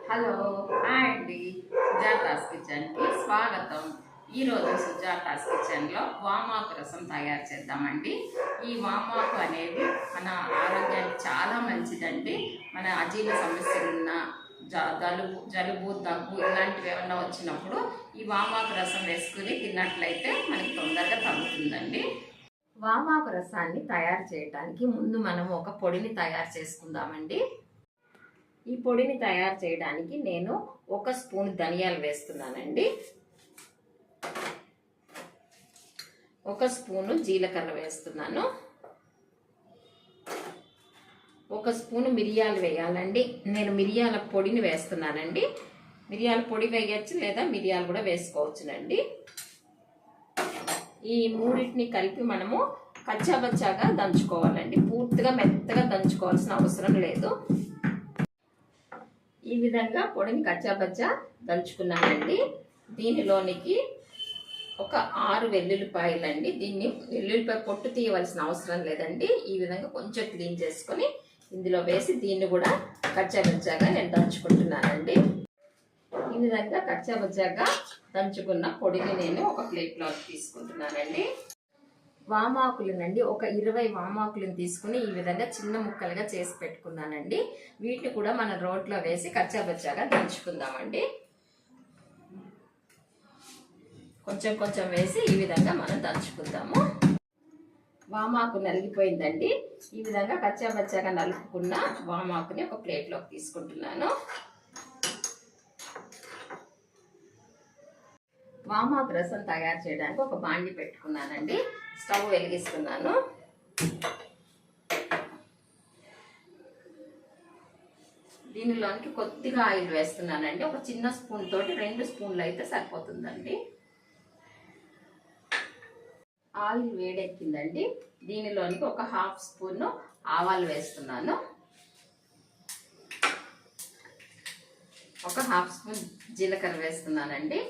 Hello hi అండి, సుజాతాస్ కిచెన్కి స్వాగతం. ఈరోజు సుజాతాస్ కిచెన్లో వామాకు రసం తయారు చేద్దామండి. ఈ వామాకు అనేది మన ఆరోగ్యానికి చాలా మంచిదండి. మన అజీర్ణ సమస్యలు ఉన్న జలుబు దగ్గు ఇలాంటివి ఏమన్నా వచ్చినప్పుడు ఈ వామాకు రసం వేసుకుని తిన్నట్లయితే మనకి తొందరగా తగ్గుతుందండి. వామాకు రసాన్ని తయారు చేయడానికి ముందు మనం ఒక పొడిని తయారు చేసుకుందామండి. ఈ పొడిని తయారు చేయడానికి నేను 1 స్పూన్ ధనియాలు వేస్తున్నానండి, 1 స్పూను జీలకర్ర వేస్తున్నాను, 1 స్పూను మిరియాలు వేయాలండి. నేను మిరియాల పొడిని వేస్తున్నానండి. మిరియాల పొడి వేయచ్చు లేదా మిరియాలు కూడా వేసుకోవచ్చునండి. ఈ మూడింటిని కలిపి మనము కచ్చాబచ్చాగా దంచుకోవాలండి. పూర్తిగా మెత్తగా దంచుకోవాల్సిన అవసరం లేదు. ఈ విధంగా పొడిని కచ్చాబచ్చా దంచుకున్నానండి. దీనిలోనికి ఒక 6 వెల్లుల్లిపాయలండి. దీన్ని వెల్లుల్లిపాయ పొట్టు తీయవలసిన అవసరం లేదండి. ఈ విధంగా కొంచెం క్లీన్ చేసుకొని ఇందులో వేసి దీన్ని కూడా కచ్చాబచ్చాగా నేను దంచుకుంటున్నానండి. ఈ విధంగా కచ్చాబచ్చాగా దంచుకున్న పొడిని నేను ఒక ప్లేట్లో తీసుకుంటున్నానండి. వామాకులనండి ఒక 20 వామాకులను తీసుకుని ఈ విధంగా చిన్న ముక్కలుగా చేసి పెట్టుకున్నానండి. వీటిని కూడా మనం రోట్లో వేసి కచ్చాబచ్చాగా దంచుకుందామండి. కొంచెం కొంచెం వేసి ఈ విధంగా మనం దంచుకుందాము. వామాకు నలిగిపోయిందండి. ఈ విధంగా కచ్చాబచ్చాగా నలుపుకున్న వామాకుని ఒక ప్లేట్లోకి తీసుకుంటున్నాను. వామాకు రసం తయారు చేయడానికి ఒక బాండి పెట్టుకున్నానండి. స్టవ్ వెలిగిస్తున్నాను. దీనిలోనికి కొద్దిగా ఆయిల్ వేస్తున్నానండి. ఒక చిన్న స్పూన్ తోటి 2 స్పూన్లు అయితే సరిపోతుందండి. ఆయిల్ వేడెక్కిందండి. దీనిలోనికి ఒక 1/2 స్పూన్ ఆవాలు వేస్తున్నాను, ఒక 1/2 స్పూన్ జీలకర్ర వేస్తున్నానండి,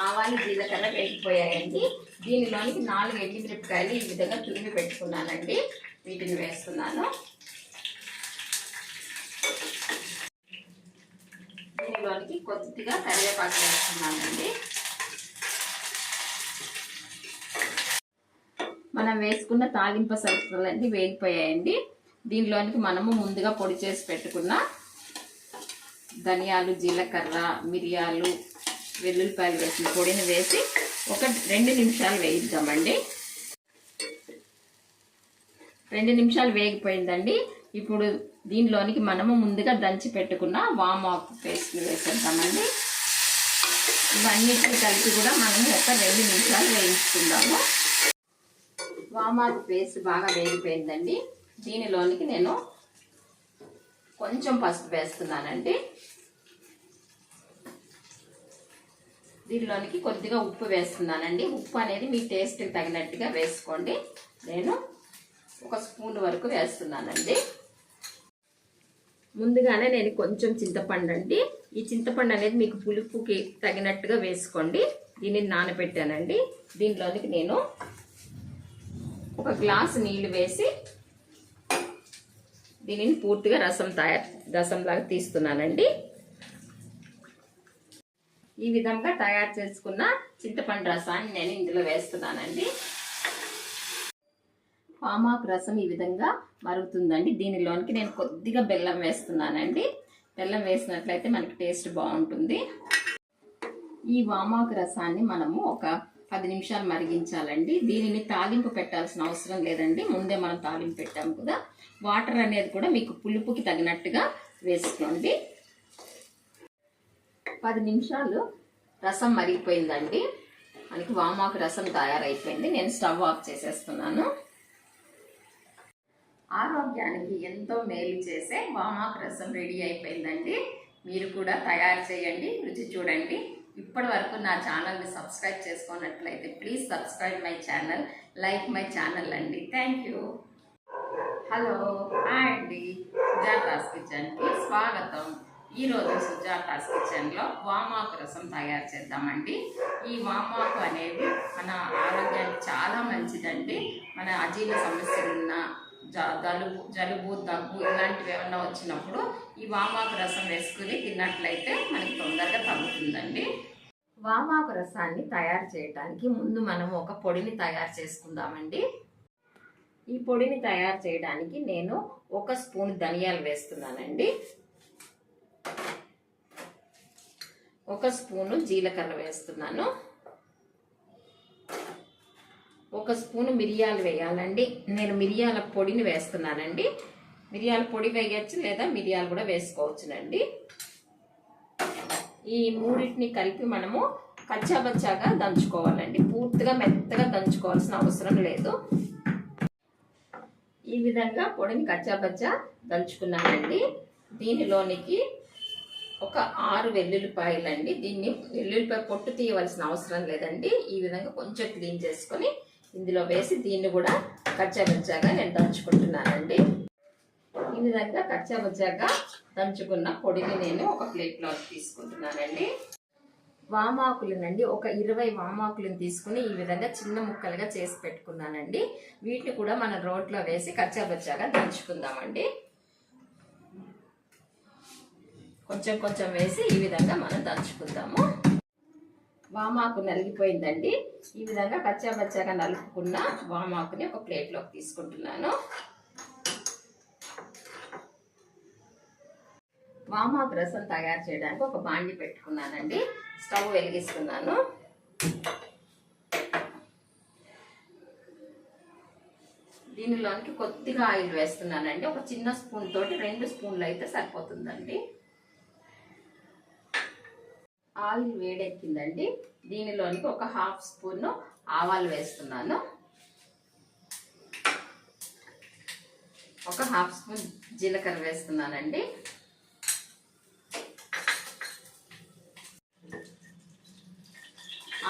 ఆవాలు జీలకర్ర వేగిపోయాయండి. దీనిలోనికి 4 ఎండుమిరపకాయలు ఈ విధంగా తురిమి పెట్టుకున్నానండి. వీటిని వేస్తున్నాను. దీనిలోనికి కొద్దిగా కరివేపాకు వేస్తున్నానండి. మనం వేసుకున్న తాలింపు సరుకులన్నీ వేగిపోయాయండి. దీనిలోనికి మనము ముందుగా పొడి చేసి పెట్టుకున్న ధనియాలు, జీలకర్ర, మిరియాలు, వెల్లుల్లిపాయలు వేసిన పొడిని వేసి ఒక 2 నిమిషాలు వేయిద్దామండి. 2 నిమిషాలు వేగిపోయిందండి. ఇప్పుడు దీనిలోనికి మనము ముందుగా దంచి పెట్టుకున్న వామాకు పేస్ట్ని వేసేద్దామండి. ఇవన్నిటిని కలిపి కూడా మనము ఒక 2 నిమిషాలు వేయించుకుందాము. వామాకు పేస్ట్ బాగా వేగిపోయిందండి. దీనిలోనికి నేను కొంచెం పసుపు వేస్తున్నానండి. దీనిలోనికి కొద్దిగా ఉప్పు వేస్తున్నానండి. ఉప్పు అనేది మీ టేస్ట్కి తగినట్టుగా వేసుకోండి. నేను 1 స్పూన్ వరకు వేస్తున్నానండి. ముందుగానే నేను కొంచెం చింతపండు అండి. ఈ చింతపండు అనేది మీకు పులుపుకి తగినట్టుగా వేసుకోండి. దీన్ని నానబెట్టానండి. దీనిలోనికి నేను 1 గ్లాసు నీళ్లు వేసి దీనిని పూర్తిగా రసంలాగా తీస్తున్నానండి. ఈ విధంగా తయారు చేసుకున్న చింతపండు రసాన్ని నేను ఇందులో వేస్తున్నానండి. వామాకు రసం ఈ విధంగా మరుగుతుందండి. దీనిలోనికి నేను కొద్దిగా బెల్లం వేస్తున్నానండి. బెల్లం వేసినట్లయితే మనకి టేస్ట్ బాగుంటుంది. ఈ వామాకు రసాన్ని మనము ఒక 10 నిమిషాలు మరిగించాలండి. దీనిని తాలింపు పెట్టాల్సిన అవసరం లేదండి. ముందే మనం తాలింపు పెట్టాము కదా. వాటర్ అనేది కూడా మీకు పులుపుకి తగినట్టుగా వేసుకోండి. 10 నిమిషాలు రసం మరిగిపోయిందండి. మనకి వామాకు రసం తయారైపోయింది. నేను స్టవ్ ఆఫ్ చేసేస్తున్నాను. ఆరోగ్యానికి ఎంతో మేలు చేసే వామాకు రసం రెడీ అయిపోయిందండి. మీరు కూడా తయారు చేయండి, రుచి చూడండి. ఇప్పటి వరకు నా ఛానల్ని సబ్స్క్రైబ్ చేసుకున్నట్లయితే please subscribe my channel, like my channel అండి. Thank you. హలో హాయ్ అండి, సుజాతాస్ కిచెన్కి స్వాగతం. ఈరోజు సుజాతాస్ కిచెన్లో వామాకు రసం తయారు చేద్దామండి. ఈ వామాకు అనేది మన ఆరోగ్యానికి చాలా మంచిదండి. మన అజీర్ణ సమస్యలు ఉన్న జలుబు దగ్గు ఇలాంటివి ఏమన్నా వచ్చినప్పుడు ఈ వామాకు రసం వేసుకుని తిన్నట్లయితే మనకి తొందరగా తగ్గుతుందండి. వామాకు రసాన్ని తయారు చేయడానికి ముందు మనం ఒక పొడిని తయారు చేసుకుందామండి. ఈ పొడిని తయారు చేయడానికి నేను 1 స్పూన్ ధనియాలు వేస్తున్నానండి, 1 స్పూను జీలకర్ర వేస్తున్నాను, 1 స్పూను మిరియాలు వేయాలండి. నేను మిరియాల పొడిని వేస్తున్నానండి. మిరియాల పొడి వేయచ్చు లేదా మిరియాలు కూడా వేసుకోవచ్చునండి. ఈ మూడింటిని కలిపి మనము కచ్చాబచ్చాగా దంచుకోవాలండి. పూర్తిగా మెత్తగా దంచుకోవాల్సిన అవసరం లేదు. ఈ విధంగా పొడిని కచ్చాబచ్చా దంచుకున్నానండి. దీనిలోనికి ఒక 6 వెల్లుల్లిపాయలండి. దీన్ని వెల్లుల్లిపాయ పొట్టు తీయవలసిన అవసరం లేదండి. ఈ విధంగా కొంచెం క్లీన్ చేసుకొని ఇందులో వేసి దీన్ని కూడా కచ్చాబచ్చాగా నేను దంచుకుంటున్నానండి. ఈ విధంగా కచ్చాబచ్చాగా దంచుకున్న పొడిని నేను ఒక ప్లేట్లో తీసుకుంటున్నానండి. వామాకులనండి ఒక 20 వామాకులను తీసుకుని ఈ విధంగా చిన్న ముక్కలుగా చేసి పెట్టుకున్నానండి. వీటిని కూడా మనం రోట్లో వేసి కచ్చాబచ్చాగా దంచుకుందామండి. కొంచెం కొంచెం వేసి ఈ విధంగా మనం దంచుకుందాము. వామాకు నలిగిపోయిందండి. ఈ విధంగా కచ్చాబచ్చాగా నలుపుకున్న వామాకుని ఒక ప్లేట్లోకి తీసుకుంటున్నాను. వామాకు రసం తయారు చేయడానికి ఒక బాండి పెట్టుకున్నానండి. స్టవ్ వెలిగిస్తున్నాను. దీనిలోనికి కొద్దిగా ఆయిల్ వేస్తున్నానండి. ఒక చిన్న స్పూన్ తోటి 2 స్పూన్లు అయితే సరిపోతుందండి. ఆయిల్ వేడెక్కిందండి. దీనిలోనికి ఒక 1/2 స్పూన్ ఆవాలు వేస్తున్నాను, ఒక 1/2 స్పూన్ జీలకర్ర వేస్తున్నానండి,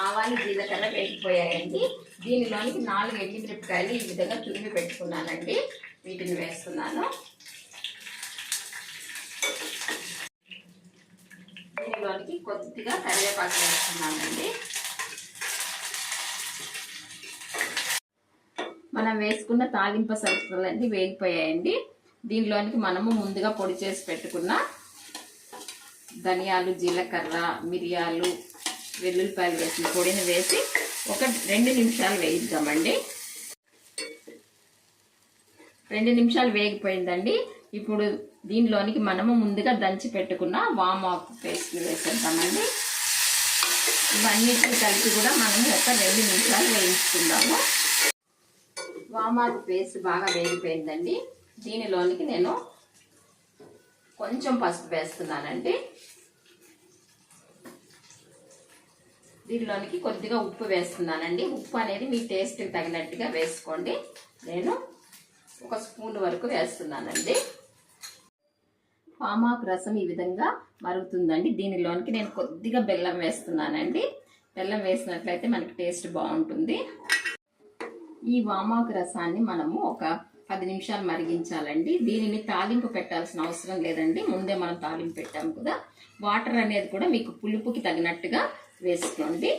ఆవాలు జీలకర్ర వేగిపోయాయండి. దీనిలోనికి 4 ఎండుమిరపకాయలు ఈ విధంగా తురిమి పెట్టుకున్నానండి. వీటిని వేస్తున్నాను. దీనిలోనికి కొద్దిగా కరివేపాకు వేస్తున్నానండి. మనం వేసుకున్న తాలింపు సరుకులన్నీ వేగిపోయాయండి. దీనిలోనికి మనము ముందుగా పొడి చేసి పెట్టుకున్న ధనియాలు, జీలకర్ర, మిరియాలు, వెల్లుల్లిపాయలు వేసిన పొడిని వేసి ఒక 2 నిమిషాలు వేయిద్దామండి. 2 నిమిషాలు వేగిపోయిందండి. ఇప్పుడు దీనిలోనికి మనము ముందుగా దంచి పెట్టుకున్న వామాకు పేస్ట్ వేసేద్దామండి. ఇవన్నిటిని కలిపి కూడా మనము ఒక 2 నిమిషాలు వేయించుకుందాము. వామాకు పేస్ట్ బాగా వేగిపోయిందండి. దీనిలోనికి నేను కొంచెం పసుపు వేస్తున్నానండి. దీనిలోనికి కొద్దిగా ఉప్పు వేస్తున్నానండి. ఉప్పు అనేది మీ టేస్ట్కి తగినట్టుగా వేసుకోండి. నేను 1 స్పూన్ వరకు వేస్తున్నానండి. వామాకు రసం ఈ విధంగా మరుగుతుందండి. దీనిలోనికి నేను కొద్దిగా బెల్లం వేస్తున్నానండి. బెల్లం వేసినట్లయితే మనకి టేస్ట్ బాగుంటుంది. ఈ వామాకు రసాన్ని మనము ఒక 10 నిమిషాలు మరిగించాలండి. దీనిని తాలింపు పెట్టాల్సిన అవసరం లేదండి. ముందే మనం తాలింపు పెట్టాము కదా. వాటర్ అనేది కూడా మీకు పులుపుకి తగినట్టుగా వేసుకోండి.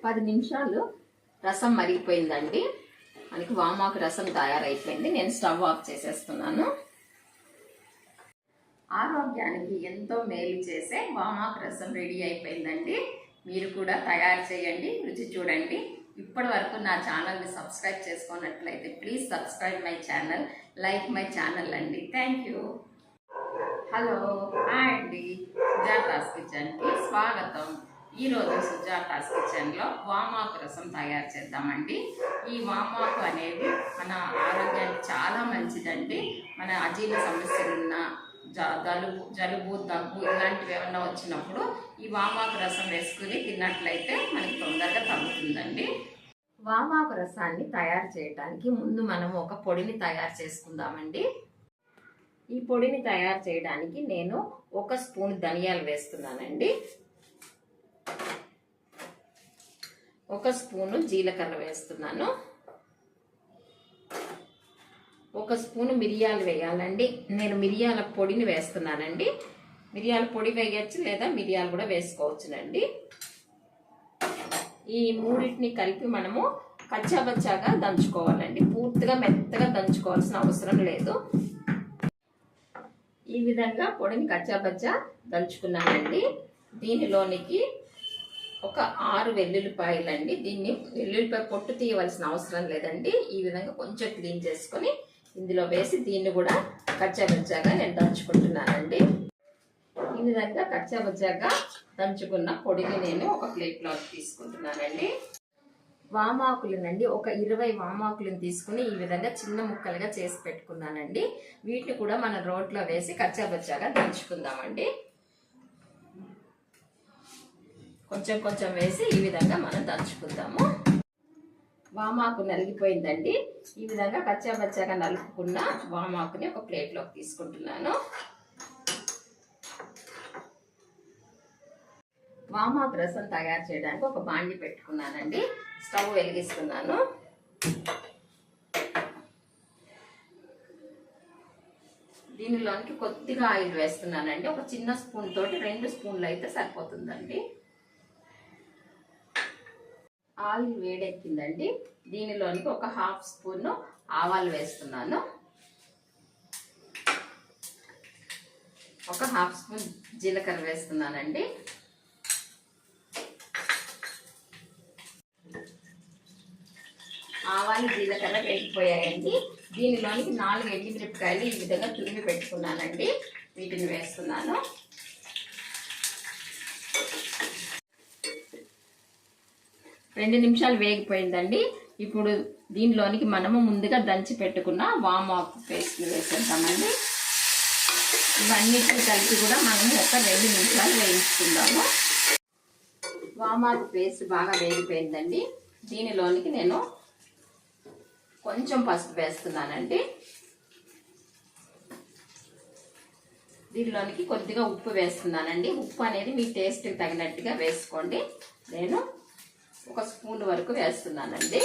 10 నిమిషాలు రసం మరిగిపోయిందండి. మనకి వామాకు రసం తయారైపోయింది. నేను స్టవ్ ఆఫ్ చేసేస్తున్నాను. ఆరోగ్యానికి ఎంతో మేలు చేసే వామాకు రసం రెడీ అయిపోయిందండి. మీరు కూడా తయారు చేయండి, రుచి చూడండి. ఇప్పటి వరకు నా ఛానల్ని సబ్స్క్రైబ్ చేసుకున్నట్లయితే please subscribe my channel, like my channel అండి. Thank you. హలో, హాయ్ అండి. సుజాతాస్ కిచెన్కి స్వాగతం. ఈరోజు సుజాతాస్ కిచెన్లో వామాకు రసం తయారు చేద్దామండి. ఈ వామాకు అనేది మన ఆరోగ్యానికి చాలా మంచిదండి. మన అజీర్ణ సమస్యలున్న జలుబు దగ్గు ఇలాంటివి ఏమన్నా వచ్చినప్పుడు ఈ వామాకు రసం వేసుకుని తిన్నట్లయితే మనకి తొందరగా తగ్గుతుందండి. వామాకు రసాన్ని తయారు చేయడానికి ముందు మనం ఒక పొడిని తయారు చేసుకుందామండి. ఈ పొడిని తయారు చేయడానికి నేను 1 స్పూన్ ధనియాలు వేస్తున్నానండి, 1 స్పూను జీలకర్ర వేస్తున్నాను, 1 స్పూను మిరియాలు వేయాలండి. నేను మిరియాల పొడిని వేస్తున్నానండి. మిరియాల పొడి వేయచ్చు లేదా మిరియాలు కూడా వేసుకోవచ్చునండి. ఈ మూడింటిని కలిపి మనము కచ్చాబచ్చాగా దంచుకోవాలండి. పూర్తిగా మెత్తగా దంచుకోవాల్సిన అవసరం లేదు. ఈ విధంగా పొడిని కచ్చాబచ్చా దంచుకున్నానండి. దీనిలోనికి ఒక 6 వెల్లుల్లిపాయలండి. దీన్ని వెల్లుల్లిపాయ పొట్టు తీయవలసిన అవసరం లేదండి. ఈ విధంగా కొంచెం క్లీన్ చేసుకొని ఇందులో వేసి దీన్ని కూడా కచ్చాబచ్చాగా నేను దంచుకుంటున్నానండి. ఈ విధంగా కచ్చాబచ్చాగా దంచుకున్న పొడిని నేను ఒక ప్లేట్లో తీసుకుంటున్నానండి. వామాకులనండి ఒక 20 వామాకులను తీసుకుని ఈ విధంగా చిన్న ముక్కలుగా చేసి పెట్టుకున్నానండి. వీటిని కూడా మనం రోట్లో వేసి కచ్చాబచ్చాగా దంచుకుందామండి. కొంచెం కొంచెం వేసి ఈ విధంగా మనం దంచుకుందాము. వామాకు నలిగిపోయిందండి. ఈ విధంగా కచ్చాబచ్చాగా నలుపుకున్న వామాకుని ఒక ప్లేట్లోకి తీసుకుంటున్నాను. వామాకు రసం తయారు చేయడానికి ఒక బాండి పెట్టుకున్నానండి. స్టవ్ వెలిగిస్తున్నాను. దీనిలోనికి కొద్దిగా ఆయిల్ వేస్తున్నానండి. ఒక చిన్న స్పూన్ తోటి 2 స్పూన్లు అయితే సరిపోతుందండి. ఆయిల్ వేడెక్కిందండి. దీనిలోనికి ఒక 1/2 స్పూన్ ఆవాలు వేస్తున్నాను. ఒక 1/2 స్పూన్ జీలకర్ర వేస్తున్నానండి. ఆవాలు జీలకర్ర వేగిపోయాయండి. దీనిలోనికి 4 ఎండుమిరపకాయలు ఈ విధంగా తురిమి పెట్టుకున్నానండి. వీటిని వేస్తున్నాను. రెండు నిమిషాలు వేగిపోయిందండి. ఇప్పుడు దీనిలోనికి మనము ముందుగా దంచి పెట్టుకున్న వామాకు పేస్ట్ వేసేద్దామండి. ఇవన్నిటిని కలిపి కూడా మనము ఒక 2 నిమిషాలు వేయించుకుందాము. వామాకు పేస్ట్ బాగా వేగిపోయిందండి. దీనిలోనికి నేను కొంచెం పసుపు వేస్తున్నానండి. దీనిలోనికి కొద్దిగా ఉప్పు వేస్తున్నానండి. ఉప్పు అనేది మీ టేస్ట్కి తగినట్టుగా వేసుకోండి. నేను 1 స్పూన్ వరకు వేస్తున్నానండి.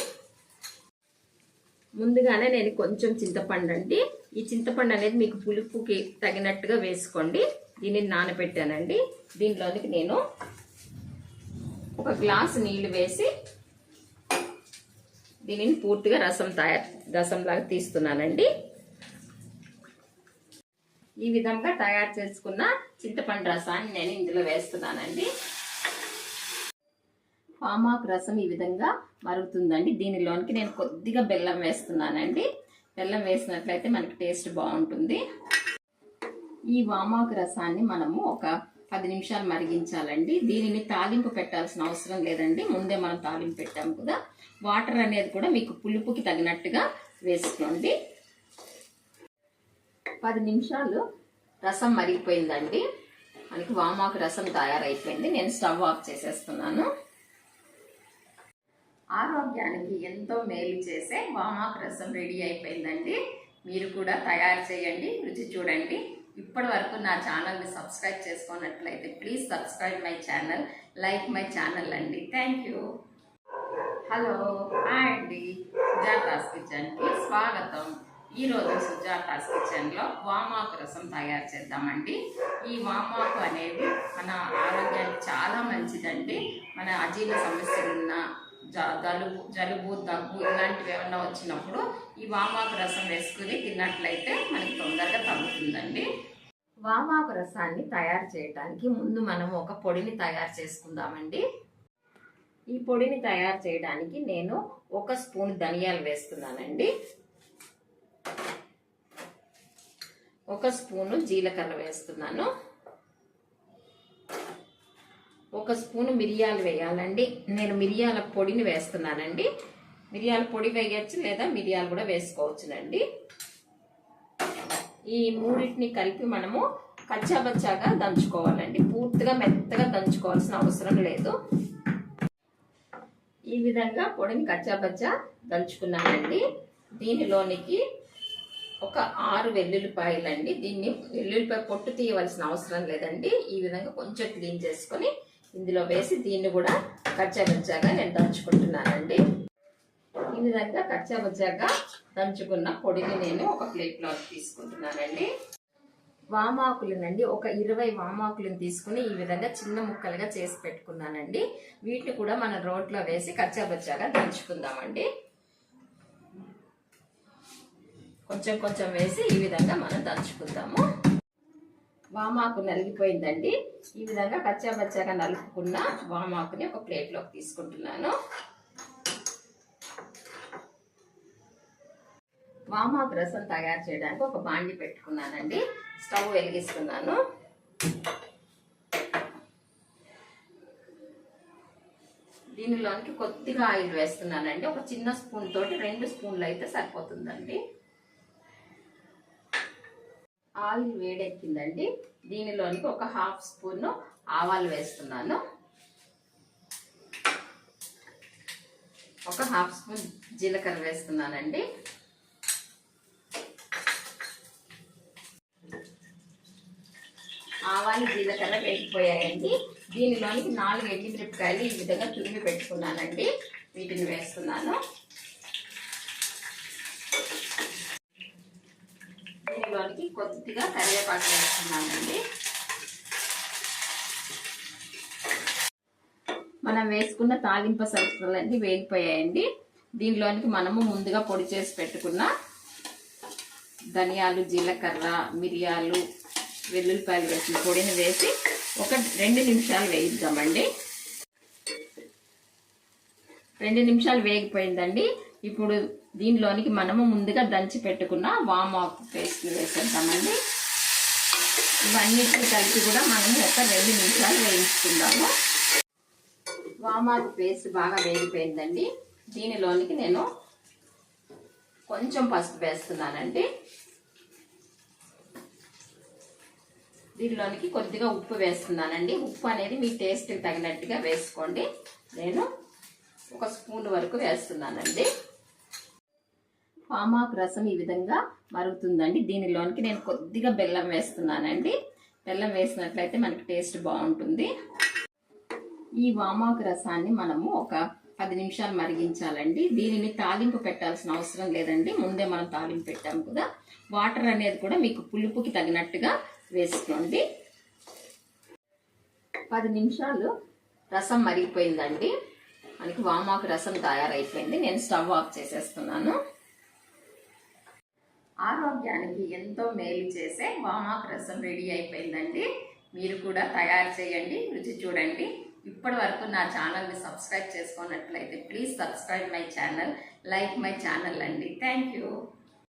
ముందుగానే నేను కొంచెం చింతపండు అండి. ఈ చింతపండు అనేది మీకు పులుపుకి తగినట్టుగా వేసుకోండి. దీన్ని నానబెట్టానండి. దీనిలోనికి నేను 1 గ్లాసు నీళ్లు వేసి దీనిని పూర్తిగా రసంలాగా తీస్తున్నానండి. ఈ విధంగా తయారు చేసుకున్న చింతపండు రసాన్ని నేను ఇందులో వేస్తున్నానండి. వామాకు రసం ఈ విధంగా మరుగుతుందండి. దీనిలోనికి నేను కొద్దిగా బెల్లం వేస్తున్నానండి. బెల్లం వేసినట్లయితే మనకి టేస్ట్ బాగుంటుంది. ఈ వామాకు రసాన్ని మనము ఒక 10 నిమిషాలు మరిగించాలండి. దీనిని తాలింపు పెట్టాల్సిన అవసరం లేదండి. ముందే మనం తాలింపు పెట్టాము కదా. వాటర్ అనేది కూడా మీకు పులుపుకి తగినట్టుగా వేసుకోండి. 10 నిమిషాలు రసం మరిగిపోయిందండి. మనకి వామాకు రసం తయారైపోయింది. నేను స్టవ్ ఆఫ్ చేసేస్తున్నాను. ఆరోగ్యానికి ఎంతో మేలు చేసే వామాకు రసం రెడీ అయిపోయిందండి. మీరు కూడా తయారు చేయండి, రుచి చూడండి. ఇప్పటి వరకు నా ఛానల్ని సబ్స్క్రైబ్ చేసుకున్నట్లయితే please subscribe my channel, like my channel అండి. Thank you. హలో, హాయ్ అండి. సుజాతాస్ కిచెన్కి స్వాగతం. ఈరోజు సుజాతాస్ కిచెన్లో వామాకు రసం తయారు చేద్దామండి. ఈ వామాకు అనేది మన ఆరోగ్యానికి చాలా మంచిదండి. మన అజీర్ణ సమస్యలున్న జలుబు దగ్గు ఇలాంటివి ఏమన్నా వచ్చినప్పుడు ఈ వామాకు రసం వేసుకుని తిన్నట్లయితే మనకి తొందరగా తగ్గుతుందండి. వామాకు రసాన్ని తయారు చేయడానికి ముందు మనం ఒక పొడిని తయారు చేసుకుందామండి. ఈ పొడిని తయారు చేయడానికి నేను 1 స్పూన్ ధనియాలు వేస్తున్నానండి. 1 స్పూను జీలకర్ర వేస్తున్నాను. 1 స్పూను మిరియాలు వేయాలండి. నేను మిరియాల పొడిని వేస్తున్నానండి. మిరియాల పొడి వేయచ్చు, లేదా మిరియాలు కూడా వేసుకోవచ్చునండి. ఈ మూడింటిని కలిపి మనము కచ్చాబచ్చాగా దంచుకోవాలండి. పూర్తిగా మెత్తగా దంచుకోవాల్సిన అవసరం లేదు. ఈ విధంగా పొడిని కచ్చాబచ్చా దంచుకున్నానండి. దీనిలోనికి ఒక 6 వెల్లుల్లిపాయలండి. దీన్ని వెల్లుల్లిపాయ పొట్టు తీయవలసిన అవసరం లేదండి. ఈ విధంగా కొంచెం క్లీన్ చేసుకొని ఇందులో వేసి దీన్ని కూడా కచ్చాబచ్చాగా నేను దంచుకుంటున్నానండి. ఈ విధంగా కచ్చాబచ్చాగా దంచుకున్న పొడిని నేను ఒక ప్లేట్లో తీసుకుంటున్నానండి. వామాకులనండి ఒక 20 వామాకులను తీసుకుని ఈ విధంగా చిన్న ముక్కలుగా చేసి పెట్టుకున్నానండి. వీటిని కూడా మనం రోట్లో వేసి కచ్చాబచ్చాగా దంచుకుందామండి. కొంచెం కొంచెం వేసి ఈ విధంగా మనం దంచుకుందాము. వామాకు నలిగిపోయిందండి. ఈ విధంగా కచ్చాబచ్చాగా నలుపుకున్న వామాకుని ఒక ప్లేట్లోకి తీసుకుంటున్నాను. వామాకు రసం తయారు చేయడానికి ఒక బాండి పెట్టుకున్నానండి. స్టవ్ వెలిగిస్తున్నాను. దీనిలోనికి కొద్దిగా ఆయిల్ వేస్తున్నానండి. ఒక చిన్న స్పూన్ తోటి 2 స్పూన్లు అయితే సరిపోతుందండి. ఆయిల్ వేడెక్కిందండి. దీనిలోనికి ఒక 1/2 స్పూన్ ఆవాలు వేస్తున్నాను. ఒక 1/2 స్పూన్ జీలకర్ర వేస్తున్నానండి. ఆవాలు జీలకర్ర వేగిపోయాయండి. దీనిలోనికి 4 ఎండుమిరపకాయలు ఈ విధంగా తురిమి పెట్టుకున్నానండి. వీటిని వేస్తున్నాను. దీనిలోనికి కొద్దిగా కరివేపాకు వేస్తున్నానండి. మనం వేసుకున్న తాలింపు సరుకులన్నీ వేగిపోయాయండి. దీనిలోనికి మనము ముందుగా పొడి చేసి పెట్టుకున్న ధనియాలు, జీలకర్ర, మిరియాలు, వెల్లుల్లిపాయలు వేసిన పొడిని వేసి ఒక 2 నిమిషాలు వేయిద్దామండి. 2 నిమిషాలు వేగిపోయిందండి. ఇప్పుడు దీనిలోనికి మనము ముందుగా దంచి పెట్టుకున్న వామాకు పేస్ట్ వేసేద్దామండి. ఇవన్నిటిని కలిపి కూడా మనము ఒక 2 నిమిషాలు వేయించుకుందాము. వామాకు పేస్ట్ బాగా వేగిపోయిందండి. దీనిలోనికి నేను కొంచెం పసుపు వేస్తున్నానండి. దీనిలోనికి కొద్దిగా ఉప్పు వేస్తున్నానండి. ఉప్పు అనేది మీ టేస్ట్కి తగినట్టుగా వేసుకోండి. నేను 1 స్పూన్ వరకు వేస్తున్నానండి. వామాకు రసం ఈ విధంగా మరుగుతుందండి. దీనిలోనికి నేను కొద్దిగా బెల్లం వేస్తున్నానండి. బెల్లం వేసినట్లయితే మనకి టేస్ట్ బాగుంటుంది. ఈ వామాకు రసాన్ని మనము ఒక 10 నిమిషాలు మరిగించాలండి. దీనిని తాలింపు పెట్టాల్సిన అవసరం లేదండి. ముందే మనం తాలింపు పెట్టాము కదా. వాటర్ అనేది కూడా మీకు పులుపుకి తగినట్టుగా వేసుకోండి. 10 నిమిషాలు రసం మరిగిపోయిందండి. మనకి వామాకు రసం తయారైపోయింది. నేను స్టవ్ ఆఫ్ చేసేస్తున్నాను. ఆరోగ్యానికి ఎంతో మేలు చేసే వామాకు రసం రెడీ అయిపోయిందండి. మీరు కూడా తయారు చేయండి, రుచి చూడండి. ఇప్పటి వరకు నా ఛానల్ని సబ్స్క్రైబ్ చేసుకున్నట్లయితే please subscribe my channel, like my channel అండి. Thank you.